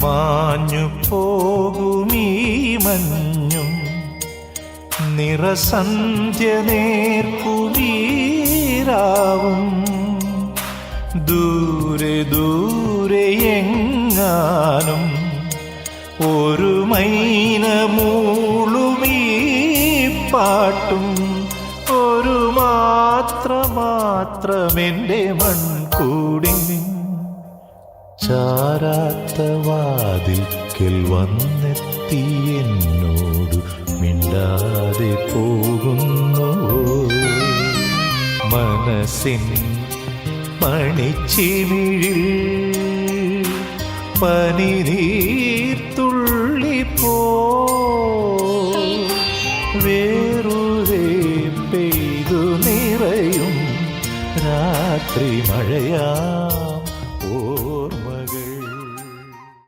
മാഞ്ഞു പോകുമീ മഞ്ഞും നിറസന്ധ്യ നേർക്കുവീരാവും ദൂരെ ദൂരെ എങ്ങാനും ഒരു മൈന മൂളുമീ പാട്ടും ഒരു മാത്രമെൻ്റെ മൺകൂടിൻ ചാരാത്ത വാതിൽക്കൽ വന്നെത്തി എന്നോട് മിണ്ടാതെ പോകുന്നു മനസ്സിൻ മണിച്ചിമിഴിൽ പനിനീർത്തുള്ളിപ്പോ വേറുതെ പെയ്തു നിറയും രാത്രി മഴയാ